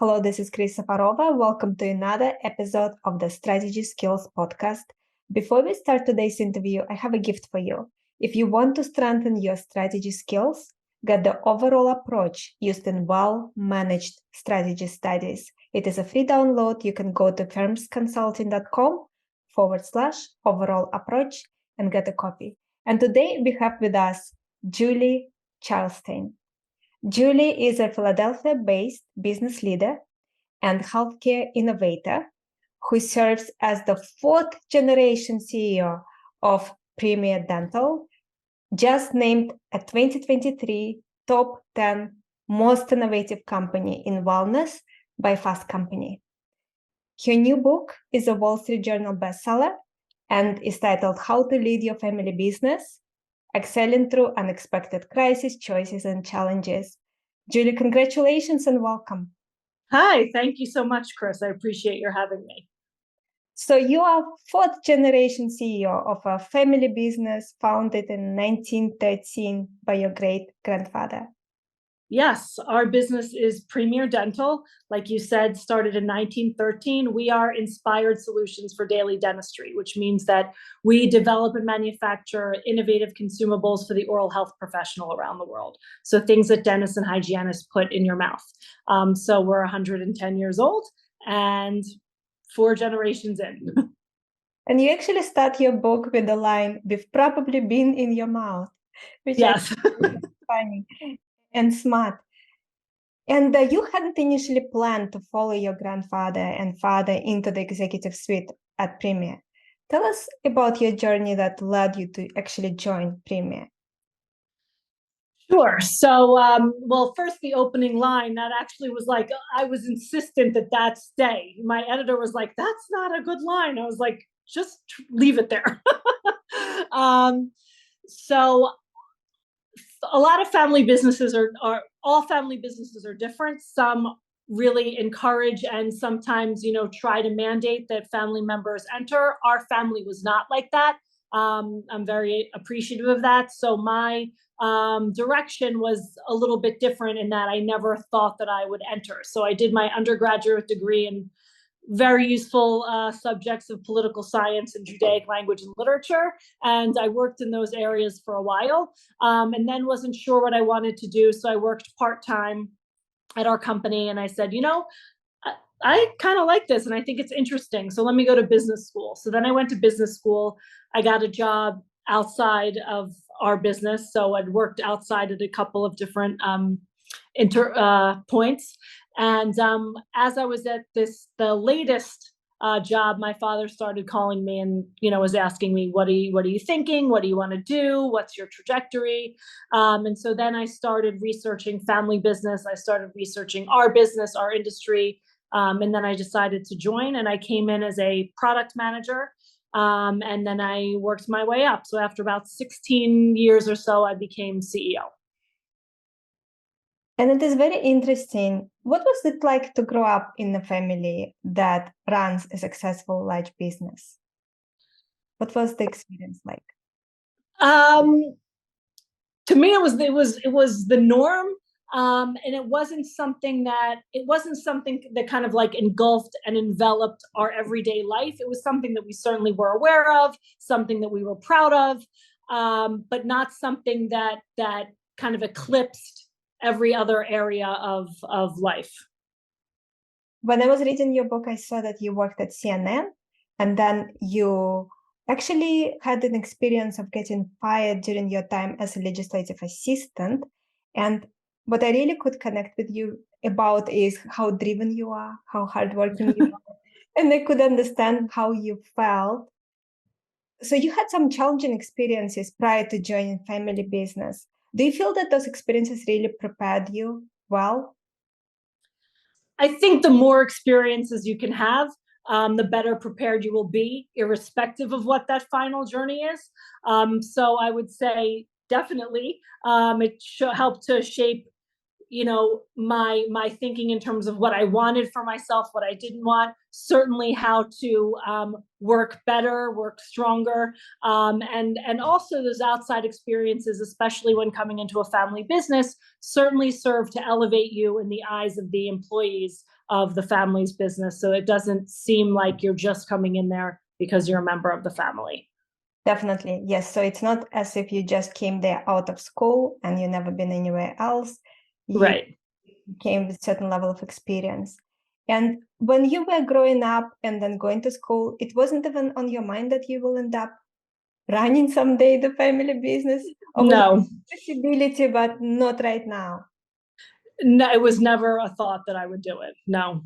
Hello, this is Chris Safarova. Welcome to another episode of the Strategy Skills podcast. Before we start today's interview, I have a gift for you. If you want to strengthen your strategy skills, get the overall approach used in well-managed strategy studies. It is a free download. You can go to firmsconsulting.com/overall approach and get a copy. And today we have with us Julie Charlestein. Julie is a Philadelphia-based business leader and healthcare innovator who serves as the fourth-generation CEO of Premier Dental, just named a 2023 top 10 most innovative company in wellness by Fast Company. Her new book is a Wall Street Journal bestseller and is titled How to Lead Your Family Business, Excelling Through Unexpected Crises, Choices, and Challenges. Julie, congratulations and welcome. Hi, thank you so much, Chris. I appreciate your having me. So you are fourth generation CEO of a family business founded in 1913 by your great-grandfather. Yes, our business is Premier Dental. Like you said, started in 1913. We are inspired solutions for daily dentistry, which means that we develop and manufacture innovative consumables for the oral health professional around the world. So things that dentists and hygienists put in your mouth. So we're 110 years old and 4 generations in. And you actually start your book with the line, "We've probably been in your mouth," which yes. is funny and smart. And you hadn't initially planned to follow your grandfather and father into the executive suite at Premier. Tell us about your journey that led you to actually join Premier. Sure. So, well, first the opening line, that actually was like, I was insistent that stay. My editor was like, that's not a good line. I was like, just leave it there. So a lot of family businesses are all family businesses are different. Some really encourage and sometimes, try to mandate that family members enter. Our family was not like that. I'm very appreciative of that. So my direction was a little bit different in that I never thought that I would enter. So I did my undergraduate degree in very useful subjects of political science and Judaic language and literature. And I worked in those areas for a while and then wasn't sure what I wanted to do. So I worked part-time at our company and I said, I kind of like this and I think it's interesting. So let me go to business school. So then I went to business school. I got a job outside of our business. So I'd worked outside at a couple of different points. And as I was at the latest job, my father started calling me and, was asking me, what are you thinking? What do you want to do? What's your trajectory? And so then I started researching family business. I started researching our business, our industry. And then I decided to join and I came in as a product manager. And then I worked my way up. So after about 16 years or so, I became CEO. And it is very interesting. What was it like to grow up in a family that runs a successful large business? What was the experience like? To me, it was the norm. And it wasn't something that kind of like engulfed and enveloped our everyday life. It was something that we certainly were aware of, something that we were proud of, but not something that kind of eclipsed every other area of life. When I was reading your book, I saw that you worked at CNN and then you actually had an experience of getting fired during your time as a legislative assistant. And what I really could connect with you about is how driven you are, how hardworking you are. And I could understand how you felt. So you had some challenging experiences prior to joining family business. Do you feel that those experiences really prepared you well? I think the more experiences you can have, the better prepared you will be, irrespective of what that final journey is. So I would say definitely it helped to shape my thinking in terms of what I wanted for myself, what I didn't want, certainly how to work better, work stronger, and also those outside experiences, especially when coming into a family business, certainly serve to elevate you in the eyes of the employees of the family's business, so it doesn't seem like you're just coming in there because you're a member of the family. Definitely, yes. So it's not as if you just came there out of school and you never been anywhere else. You Right. came with certain level of experience. And when you were growing up and then going to school, it wasn't even on your mind that you will end up running someday the family business? Or was No, it a possibility, but not right now? no, it was never a thought that I would do it. No.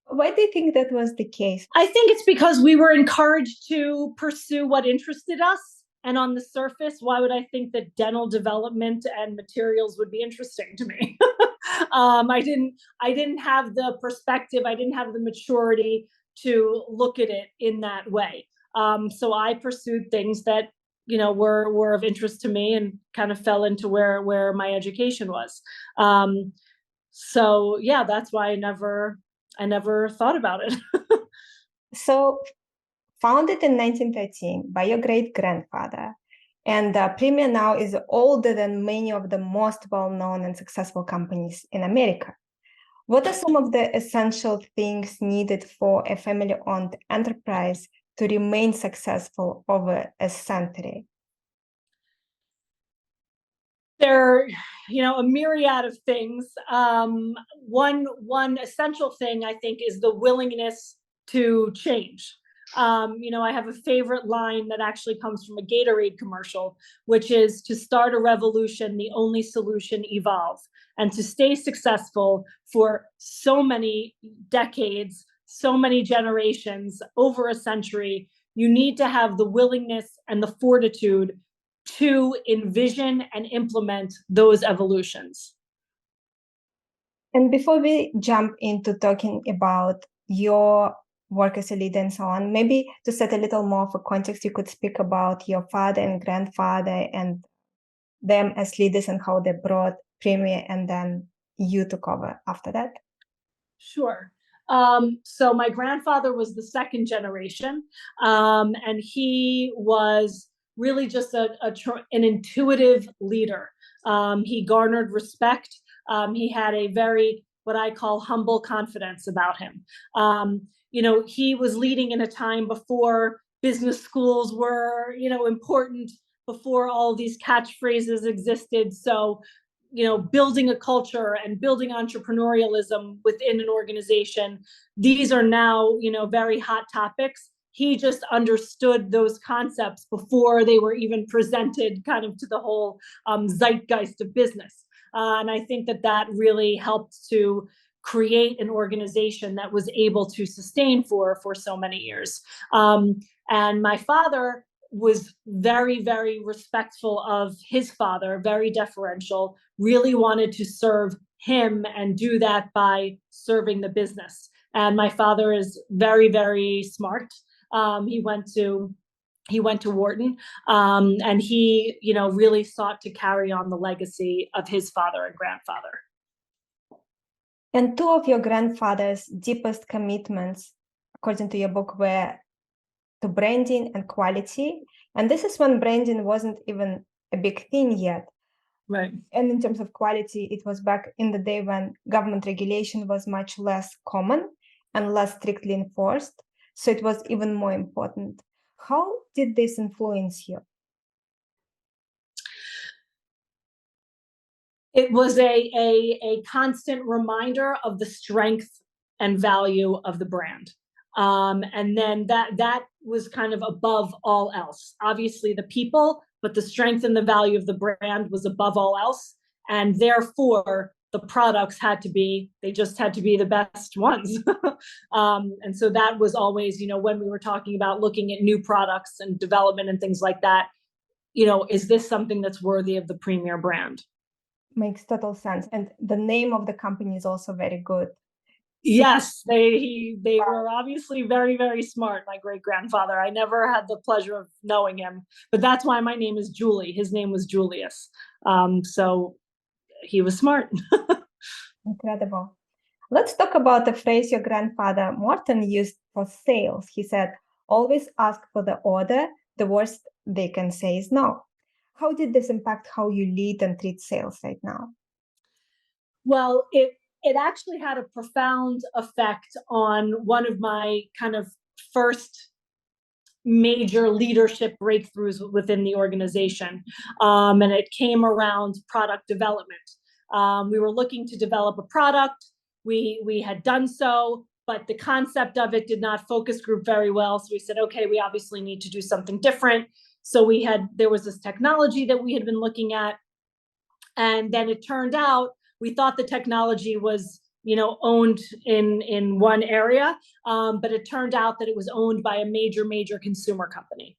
Why do you think that was the case? I think it's because we were encouraged to pursue what interested us. And on the surface, why would I think that dental development and materials would be interesting to me? I didn't have the perspective, I didn't have the maturity to look at it in that way. So I pursued things that were of interest to me and kind of fell into where my education was. So yeah, that's why I never thought about it. So, founded in 1913 by your great-grandfather, and Premier now is older than many of the most well-known and successful companies in America. What are some of the essential things needed for a family-owned enterprise to remain successful over a century? There are, a myriad of things. One essential thing I think is the willingness to change. I have a favorite line that actually comes from a Gatorade commercial, which is to start a revolution, the only solution evolve. And to stay successful for so many decades, so many generations, over a century, you need to have the willingness and the fortitude to envision and implement those evolutions. And before we jump into talking about your work as a leader and so on, maybe to set a little more for context, you could speak about your father and grandfather and them as leaders and how they brought Premier and then you took over after that. Sure. So my grandfather was the second generation, and he was really just an intuitive leader. He garnered respect. He had a very, what I call, humble confidence about him. He was leading in a time before business schools were, important, before all these catchphrases existed. So building a culture and building entrepreneurialism within an organization, these are now very hot topics. He just understood those concepts before they were even presented kind of to the whole zeitgeist of business, and I think that really helped to create an organization that was able to sustain for so many years. And my father was very, very respectful of his father, very deferential, really wanted to serve him and do that by serving the business. And my father is very, very smart. He went to Wharton, and he, really sought to carry on the legacy of his father and grandfather. And two of your grandfather's deepest commitments, according to your book, were to branding and quality. And this is when branding wasn't even a big thing yet. Right. And in terms of quality, it was back in the day when government regulation was much less common and less strictly enforced. So it was even more important. How did this influence you? It was a constant reminder of the strength and value of the brand. And then that was kind of above all else. Obviously the people, but the strength and the value of the brand was above all else. And therefore the products they just had to be the best ones. And so that was always, when we were talking about looking at new products and development and things like that, is this something that's worthy of the Premier brand? Makes total sense. And the name of the company is also very good. Yes, they were obviously very, very smart, my great-grandfather. I never had the pleasure of knowing him, but that's why my name is Julie. His name was Julius. So he was smart. Incredible. Let's talk about the phrase your grandfather Morton used for sales. He said, always ask for the order. The worst they can say is no. How did this impact how you lead and treat sales right now? Well, it actually had a profound effect on one of my kind of first major leadership breakthroughs within the organization. And it came around product development. We were looking to develop a product. We had done so, but the concept of it did not focus group very well. So we said, okay, we obviously need to do something different. So there was this technology that we had been looking at. And then it turned out, we thought the technology was owned in one area, but it turned out that it was owned by a major consumer company.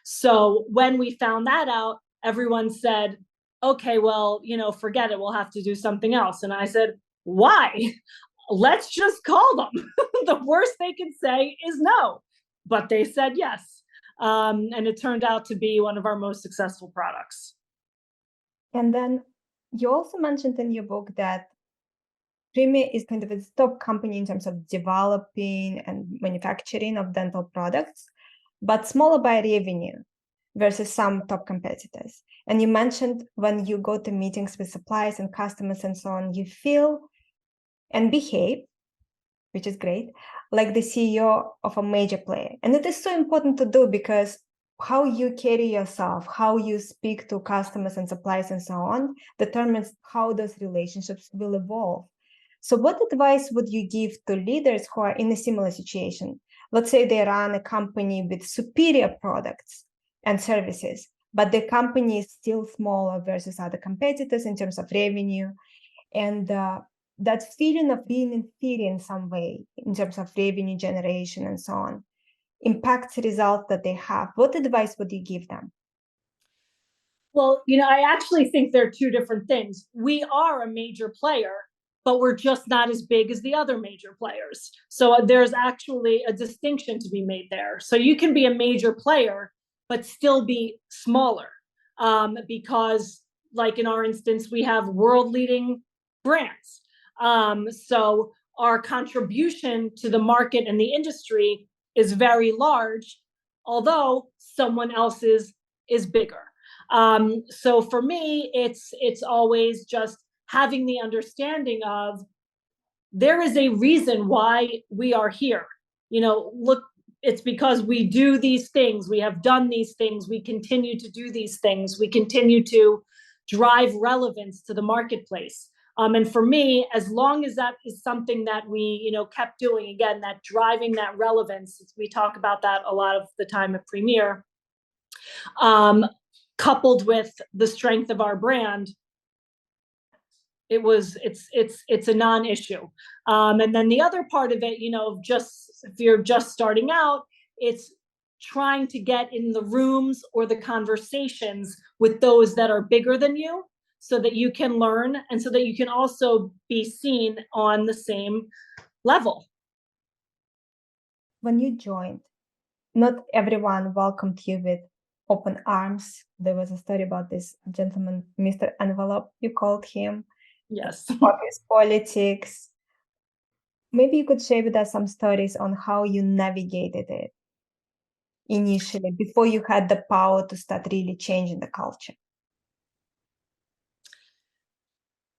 So when we found that out, everyone said, okay, well, forget it, we'll have to do something else. And I said, why? Let's just call them. The worst they can say is no, but they said yes. And it turned out to be one of our most successful products. And then you also mentioned in your book that Premier is kind of a top company in terms of developing and manufacturing of dental products, but smaller by revenue versus some top competitors. And you mentioned when you go to meetings with suppliers and customers and so on, you feel and behave, which is great, like the CEO of a major player. And it is so important to do because how you carry yourself, how you speak to customers and suppliers and so on, determines how those relationships will evolve. So what advice would you give to leaders who are in a similar situation? Let's say they run a company with superior products and services, but the company is still smaller versus other competitors in terms of revenue. And that feeling of being inferior in some way in terms of revenue generation and so on impacts the results that they have. What advice would you give them? Well, I actually think they're two different things. We are a major player, but we're just not as big as the other major players. So there's actually a distinction to be made there. So you can be a major player, but still be smaller, because like in our instance, we have world-leading brands. So our contribution to the market and the industry is very large, although someone else's is bigger. So for me, it's always just having the understanding of there is a reason why we are here. Look, it's because we do these things. We have done these things. We continue to do these things. We continue to drive relevance to the marketplace. And for me, as long as that is something that we, kept doing, again, that driving that relevance, we talk about that a lot of the time at Premier, coupled with the strength of our brand, it's a non-issue. And then the other part of it, just if you're just starting out, it's trying to get in the rooms or the conversations with those that are bigger than you so that you can learn and so that you can also be seen on the same level. When you joined, not everyone welcomed you with open arms. There was a story about this gentleman, Mr. Envelope, you called him. Yes. Office politics. Maybe you could share with us some stories on how you navigated it initially before you had the power to start really changing the culture.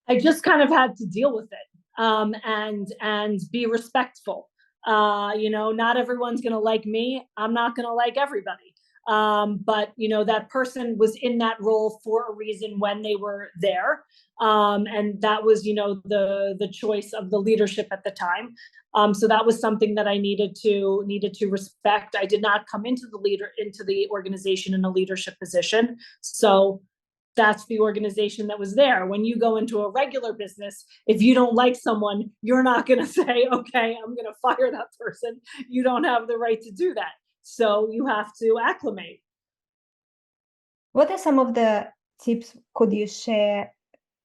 I just kind of had to deal with it, and be respectful. Not everyone's going to like me. I'm not going to like everybody. But that person was in that role for a reason when they were there. And that was, the choice of the leadership at the time. So that was something that I needed to respect. I did not come into the organization in a leadership position. So that's the organization that was there. When you go into a regular business, if you don't like someone, you're not going to say, okay, I'm going to fire that person. You don't have the right to do that. So you have to acclimate. What are some of the tips could you share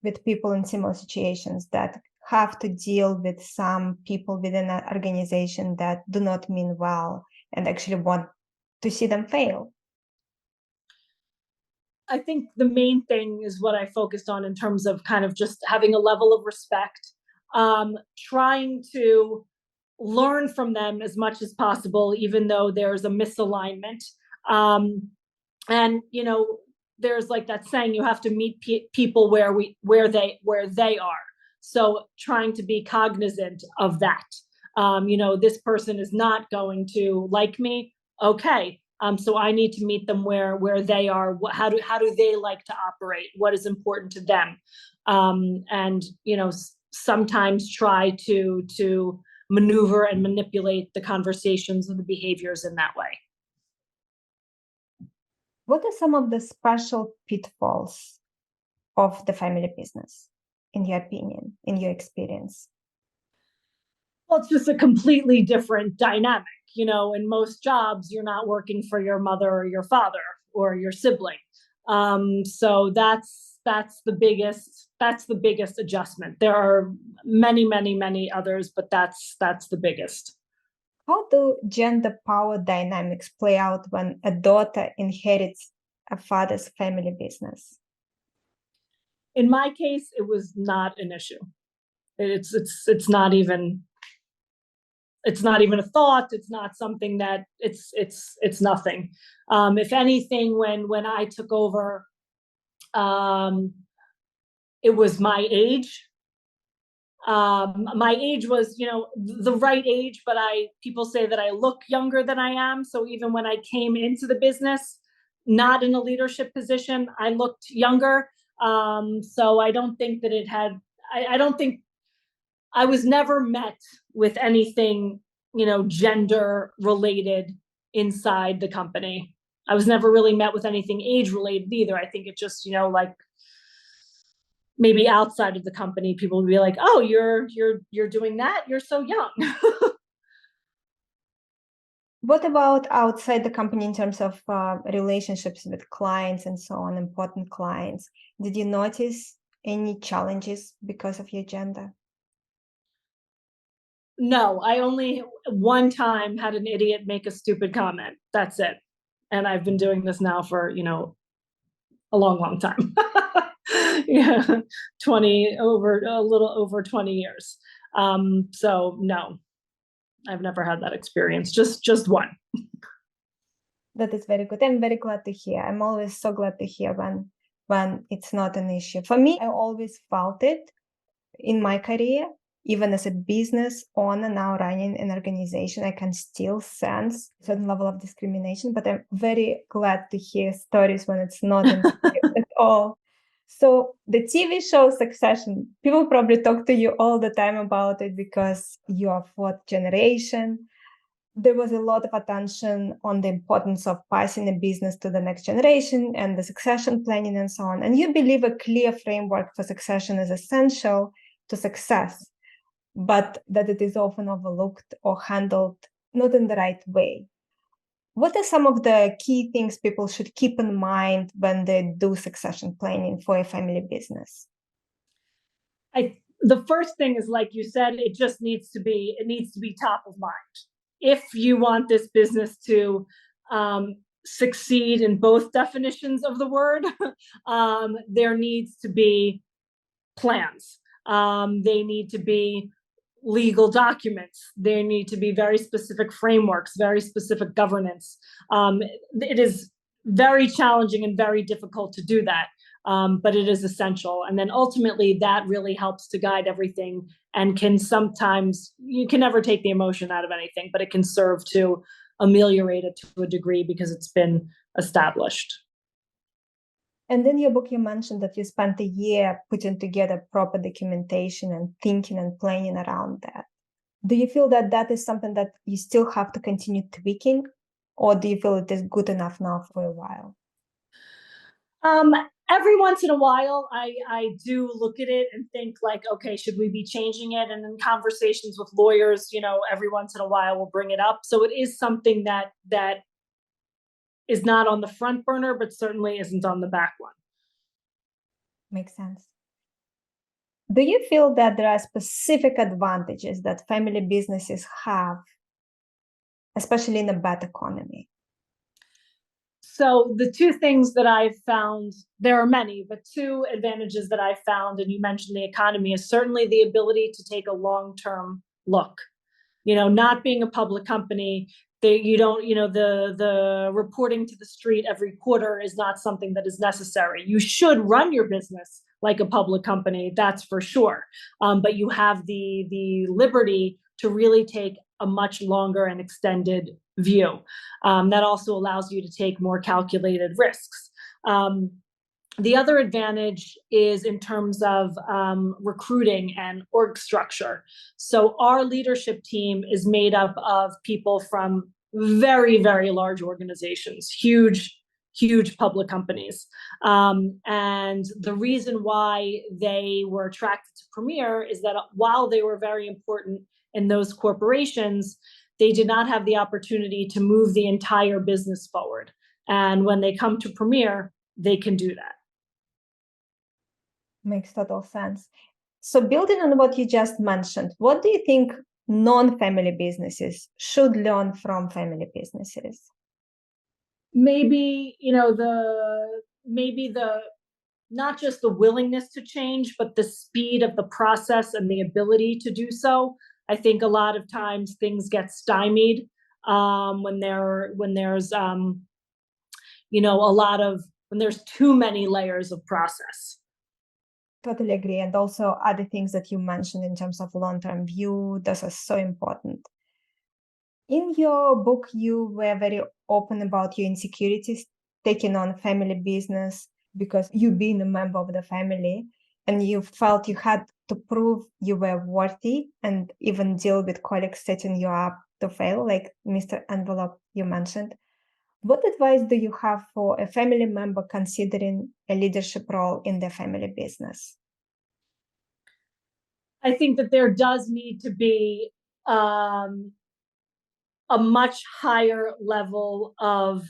with people in similar situations that have to deal with some people within an organization that do not mean well and actually want to see them fail? I think the main thing is what I focused on in terms of kind of just having a level of respect, trying to learn from them as much as possible, even though there's a misalignment. Um, and there's like that saying, you have to meet people where they are. So trying to be cognizant of that. This person is not going to like me. Okay. So I need to meet them where they are. How do they like to operate? What is important to them? And sometimes try to maneuver and manipulate the conversations and the behaviors in that way. What are some of the special pitfalls of the family business, in your opinion, in your experience? Well, it's just a completely different dynamic. In most jobs, you're not working for your mother or your father or your sibling. So that's the biggest adjustment. There are many, many, many others, but that's the biggest. How do gender power dynamics play out when a daughter inherits a father's family business? In my case, it was not an issue. It's not even a thought. It's not something that it's nothing. If anything, when I took over, it was my age. My age was, the right age, but people say that I look younger than I am. So even when I came into the business, not in a leadership position, I looked younger. So I don't think that I don't think I was never met with anything, gender related inside the company. I was never really met with anything age related either. I think it just, like maybe outside of the company, people would be like, "Oh, you're doing that? You're so young." What about outside the company in terms of relationships with clients and so on, important clients? Did you notice any challenges because of your gender? No, I only one time had an idiot make a stupid comment. That's it. And I've been doing this now for, a long, long time. Yeah, a little over 20 years. So no, I've never had that experience. Just one. That is very good. I'm very glad to hear. I'm always so glad to hear when it's not an issue. For me, I always felt it in my career, even as a business owner now running an organization, I can still sense a certain level of discrimination, but I'm very glad to hear stories when it's not an issue at all. So the TV show Succession, people probably talk to you all the time about it because you are fourth generation. There was a lot of attention on the importance of passing a business to the next generation and the succession planning and so on. And you believe a clear framework for succession is essential to success, but that it is often overlooked or handled not in the right way. What are some of the key things people should keep in mind when they do succession planning for a family business? The first thing is, like you said, it needs to be top of mind. If you want this business to succeed in both definitions of the word, there needs to be plans. They need to be legal documents. There need to be very specific frameworks, very specific governance. It is very challenging and very difficult to do that, but it is essential. And then ultimately, that really helps to guide everything and you can never take the emotion out of anything, but it can serve to ameliorate it to a degree because it's been established. And in your book, you mentioned that you spent a year putting together proper documentation and thinking and planning around that. Do you feel that that is something that you still have to continue tweaking, or do you feel it is good enough now for a while? Every once in a while, I do look at it and think like, okay, should we be changing it? And in conversations with lawyers, every once in a while we'll bring it up. So it is something that is not on the front burner, but certainly isn't on the back one. Makes sense. Do you feel that there are specific advantages that family businesses have, especially in a bad economy? So the two things that I've found, there are many, but two advantages that I found, and you mentioned the economy, is certainly the ability to take a long-term look. Not being a public company, you don't, the reporting to the street every quarter is not something that is necessary. You should run your business like a public company, that's for sure. But you have the liberty to really take a much longer and extended view. That also allows you to take more calculated risks. The other advantage is in terms of recruiting and org structure. So our leadership team is made up of people from very, very large organizations, huge public companies. And the reason why they were attracted to Premier is that while they were very important in those corporations, they did not have the opportunity to move the entire business forward. And when they come to Premier, they can do that. Makes total sense. So building on what you just mentioned, what do you think non-family businesses should learn from family businesses? Maybe, the not just the willingness to change, but the speed of the process and the ability to do so. I think a lot of times things get stymied when there's too many layers of process. Totally agree. And also other things that you mentioned in terms of long-term view, those are so important. In your book, you were very open about your insecurities taking on family business because you being a member of the family and you felt you had to prove you were worthy and even deal with colleagues setting you up to fail, like Mr. Envelope you mentioned. What advice do you have for a family member considering a leadership role in their family business? I think that there does need to be a much higher level of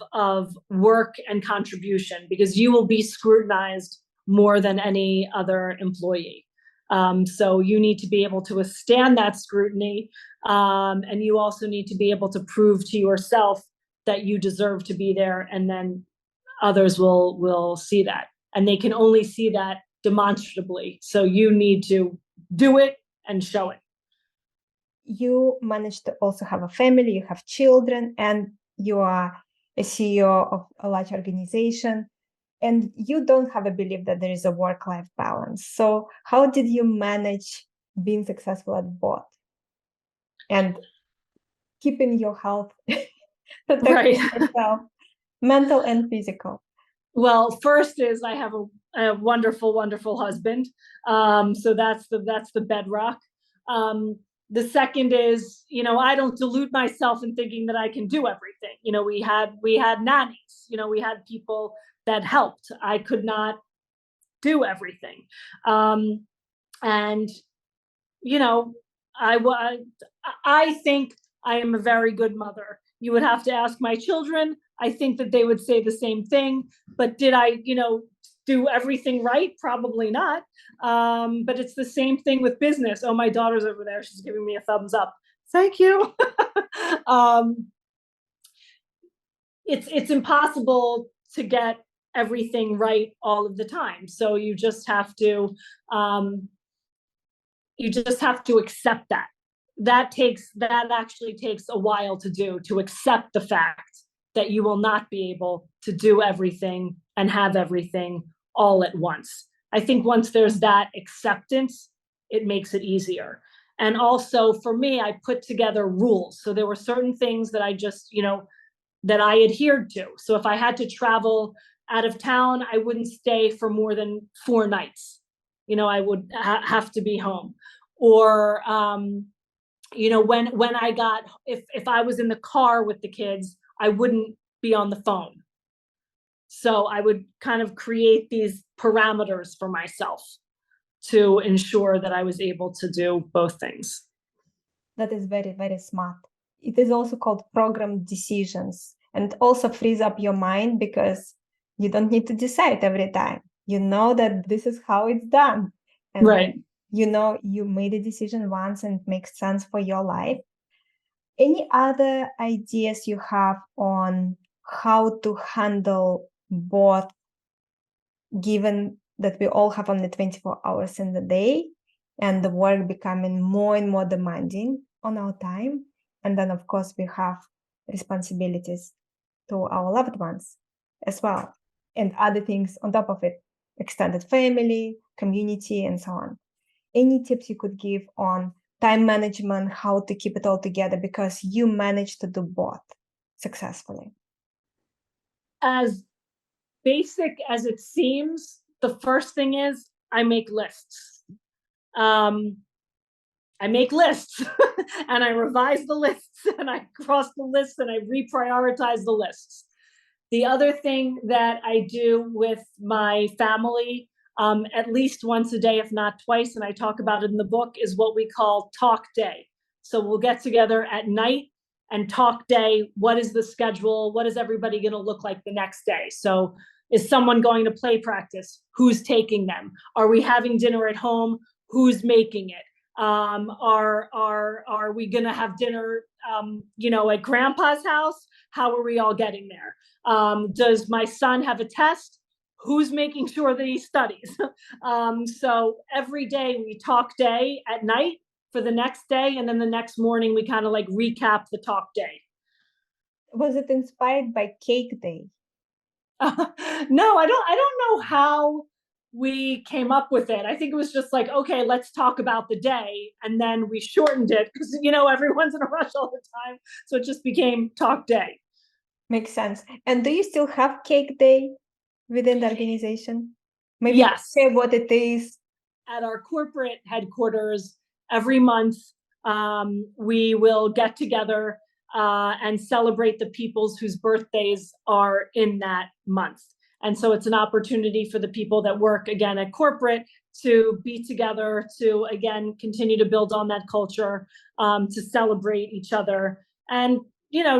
work and contribution, because you will be scrutinized more than any other employee. So you need to be able to withstand that scrutiny, and you also need to be able to prove to yourself that you deserve to be there, and then others will see that, and they can only see that demonstrably. So you need to do it and show it. You managed to also have a family, you have children, and you are a CEO of a large organization, and you don't have a belief that there is a work-life balance. So how did you manage being successful at both and keeping your health, protecting yourself, mental and physical? Well, first is I have a wonderful, wonderful husband. So that's the bedrock. The second is, I don't delude myself in thinking that I can do everything. We had nannies, we had people that helped. I could not do everything. And, I think I am a very good mother. You would have to ask my children. I think that they would say the same thing. But did I, do everything right? Probably not. But it's the same thing with business. Oh, my daughter's over there. She's giving me a thumbs up. Thank you. It's impossible to get everything right all of the time. So you just have to accept that. That actually takes a while to do, to accept the fact that you will not be able to do everything and have everything all at once. I think once there's that acceptance, it makes it easier. And also for me, I put together rules. So there were certain things that I just, that I adhered to. So if I had to travel out of town, I wouldn't stay for more than 4 nights. I would have to be home. Or, when I got, if I was in the car with the kids, I wouldn't be on the phone. So I would kind of create these parameters for myself to ensure that I was able to do both things. That is very, very smart. It is also called programmed decisions, and also frees up your mind because you don't need to decide every time. You know that this is how it's done. And right. You made a decision once and it makes sense for your life. Any other ideas you have on how to handle both, given that we all have only 24 hours in the day and the work becoming more and more demanding on our time. And then, of course, we have responsibilities to our loved ones as well, and other things on top of it, extended family, community, and so on. Any tips you could give on time management, how to keep it all together, because you managed to do both successfully? As basic as it seems, the first thing is I make lists. I make lists and I revise the lists and I cross the lists and I reprioritize the lists. The other thing that I do with my family, at least once a day, if not twice, and I talk about it in the book, is what we call talk day. So we'll get together at night and talk day. What is the schedule? What is everybody going to look like the next day? So is someone going to play practice? Who's taking them? Are we having dinner at home? Who's making it? Are we going to have dinner, at grandpa's house? How are we all getting there? Does my son have a test? Who's making sure that he studies? So every day we talk day at night for the next day, and then the next morning we kind of like recap the talk day. Was it inspired by Cake Day? No, I don't know how we came up with it. I think it was just like, okay, let's talk about the day, and then we shortened it because everyone's in a rush all the time, so it just became talk day. Makes sense. And do you still have Cake Day within the organization? Maybe you could Yes. say what it is. At our corporate headquarters, every month we will get together and celebrate the peoples whose birthdays are in that month. And so it's an opportunity for the people that work again at corporate to be together, to again continue to build on that culture, to celebrate each other, and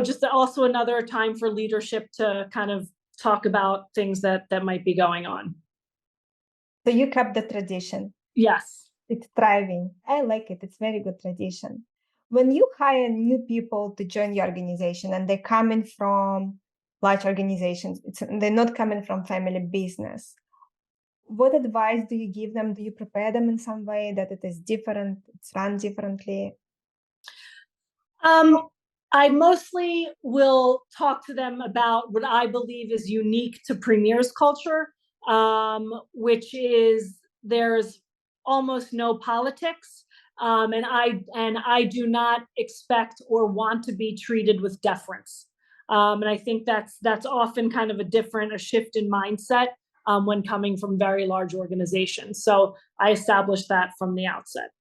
just also another time for leadership to kind of talk about things that might be going on. So you kept the tradition. Yes. It's thriving. I like it. It's very good tradition. When you hire new people to join your organization and they're coming from large organizations, they're not coming from family business, what advice do you give them? Do you prepare them in some way that it is different, it's run differently? I mostly will talk to them about what I believe is unique to Premier's culture, which is there's almost no politics, and I do not expect or want to be treated with deference. And I think that's often kind of a shift in mindset when coming from very large organizations. So I established that from the outset.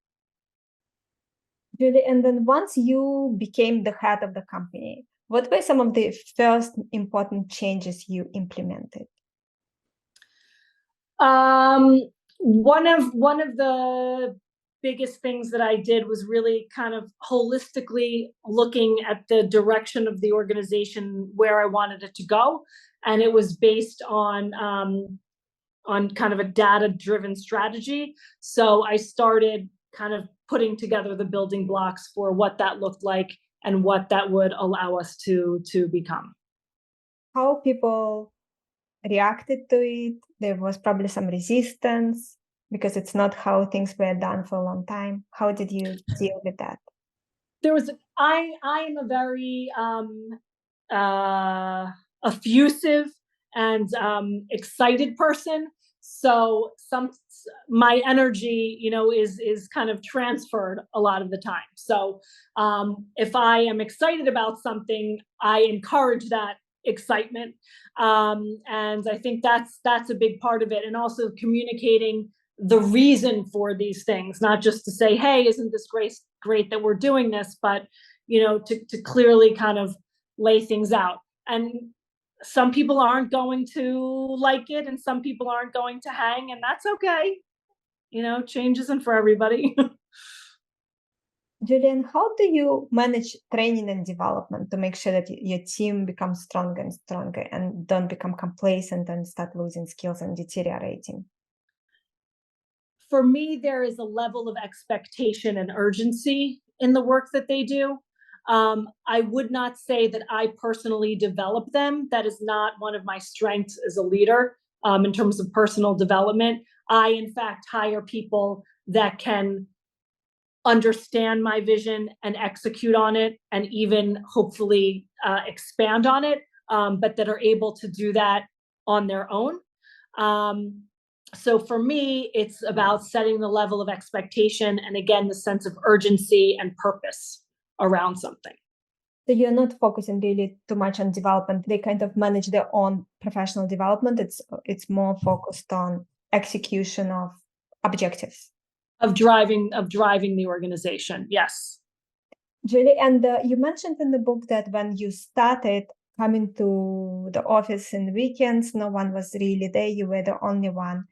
Julie, and then once you became the head of the company, what were some of the first important changes you implemented? One of the biggest things that I did was really kind of holistically looking at the direction of the organization, where I wanted it to go, and it was based on kind of a data-driven strategy. So I started kind of putting together the building blocks for what that looked like and what that would allow us to become. How people reacted to it? There was probably some resistance because it's not how things were done for a long time. How did you deal with that? I am a very effusive and excited person. So my energy, is kind of transferred a lot of the time. So if I am excited about something, I encourage that excitement, and I think that's a big part of it, and also communicating the reason for these things, not just to say, hey, isn't this great that we're doing this, but to clearly kind of lay things out. And some people aren't going to like it, and some people aren't going to hang, and that's okay. Change isn't for everybody. Julian, how do you manage training and development to make sure that your team becomes stronger and stronger and don't become complacent and start losing skills and deteriorating? For me, there is a level of expectation and urgency in the work that they do. I would not say that I personally develop them. That is not one of my strengths as a leader in terms of personal development. I, in fact, hire people that can understand my vision and execute on it, and even hopefully expand on it, but that are able to do that on their own. So for me, it's about setting the level of expectation and, again, the sense of urgency and purpose around something. So you're not focusing really too much on development. They kind of manage their own professional development. It's more focused on execution of objectives. Of driving the organization, yes. Julie, and you mentioned in the book that when you started coming to the office in the weekends, no one was really there. You were the only one.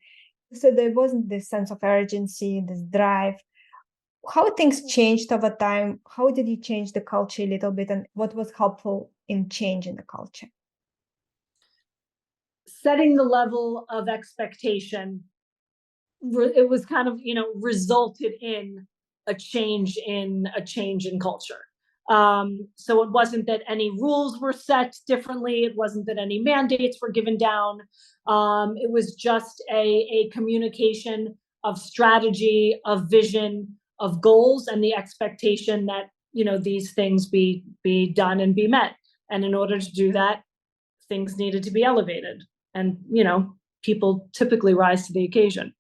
So there wasn't this sense of urgency, this drive. How things changed over time? How did you change the culture a little bit? And what was helpful in changing the culture? Setting the level of expectation, it was kind of, resulted in a change in culture. So it wasn't that any rules were set differently. It wasn't that any mandates were given down. It was just a communication of strategy, of vision, of goals, and the expectation that, these things be done and be met. And in order to do that, things needed to be elevated. And, people typically rise to the occasion.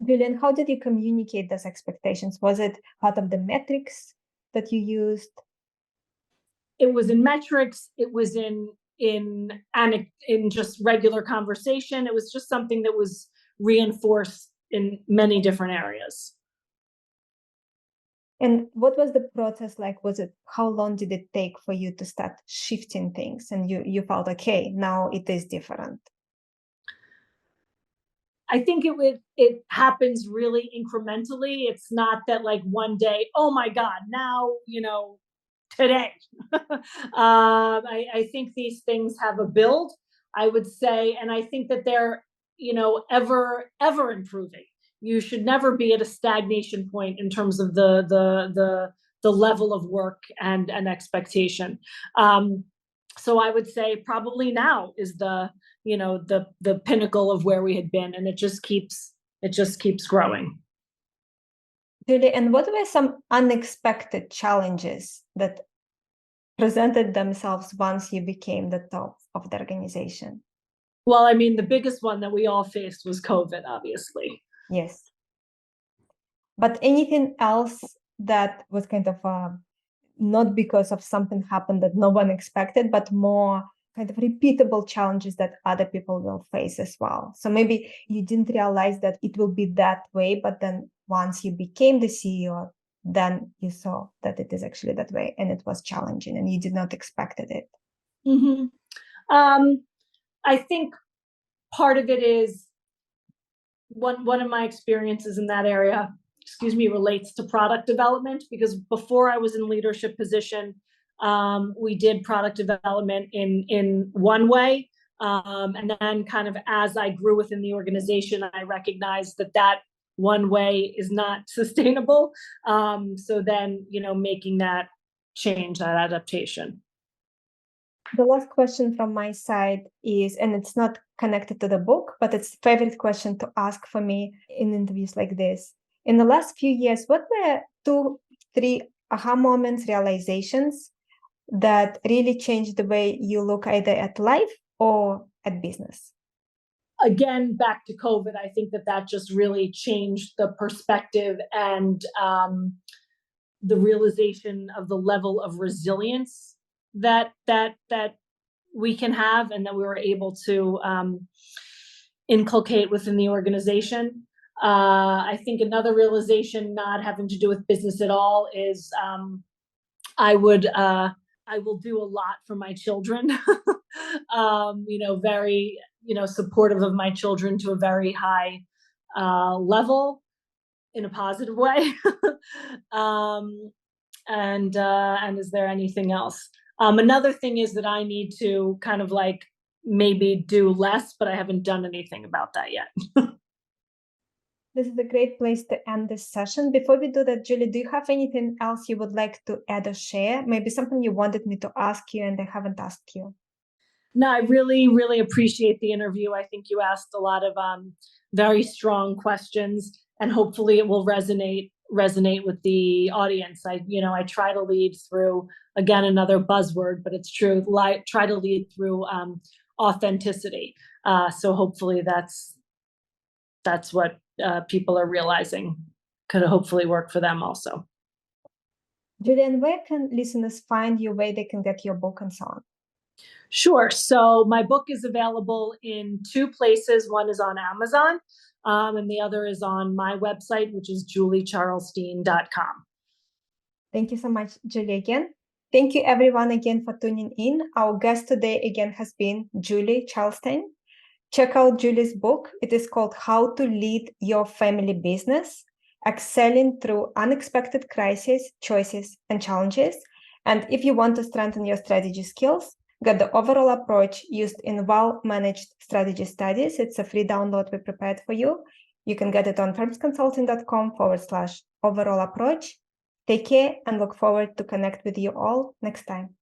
Julian, how did you communicate those expectations? Was it part of the metrics that you used? It was in metrics. It was in just regular conversation. It was just something that was reinforced in many different areas. And what was the process like? How long did it take for you to start shifting things? And you felt, okay, now it is different. I think it happens really incrementally. It's not that like one day, oh my God, now, today. I think these things have a build, I would say, and I think that they're, ever improving. You should never be at a stagnation point in terms of the level of work and expectation. So I would say probably now is the pinnacle of where we had been, and it just keeps growing. Julie, and what were some unexpected challenges that presented themselves once you became the top of the organization? Well, I mean, the biggest one that we all faced was COVID, obviously. Yes. But anything else that was kind of not because of something happened that no one expected, but more kind of repeatable challenges that other people will face as well. So maybe you didn't realize that it will be that way, but then once you became the CEO, then you saw that it is actually that way, and it was challenging, and you did not expect it. Mm-hmm. I think part of it is one of my experiences in that area, relates to product development, because before I was in leadership position, we did product development in one way. And then kind of as I grew within the organization, I recognized that one way is not sustainable. So then, making that change, that adaptation. The last question from my side is, and it's not connected to the book, but it's a favorite question to ask for me in interviews like this. In the last few years, what were 2, 3 aha moments, realizations that really changed the way you look either at life or at business? Again, back to COVID, I think that just really changed the perspective and the realization of the level of resilience that we can have, and that we were able to inculcate within the organization. I think another realization, not having to do with business at all, is I will do a lot for my children. Very supportive of my children to a very high level, in a positive way. And is there anything else? Another thing is that I need to kind of like maybe do less, but I haven't done anything about that yet. This is a great place to end this session. Before we do that, Julie, do you have anything else you would like to add or share? Maybe something you wanted me to ask you and I haven't asked you. No, I really, really appreciate the interview. I think you asked a lot of very strong questions, and hopefully it will resonate with the audience. I try to lead through, again, another buzzword, but it's true. Try to lead through authenticity. So hopefully that's what people are realizing could hopefully work for them also. Julian, where can listeners find you, where they can get your book and so on? Sure. So my book is available in 2 places. One is on Amazon, and the other is on my website, which is juliecharlestein.com. Thank you so much, Julie, again. Thank you, everyone, again for tuning in. Our guest today, again, has been Julie Charlestein. Check out Julie's book. It is called How to Lead Your Family Business, Excelling Through Unexpected Crises, Choices, and Challenges. And if you want to strengthen your strategy skills, get the overall approach used in well-managed strategy studies. It's a free download we prepared for you. You can get it on firmsconsulting.com/overall approach. Take care and look forward to connect with you all next time.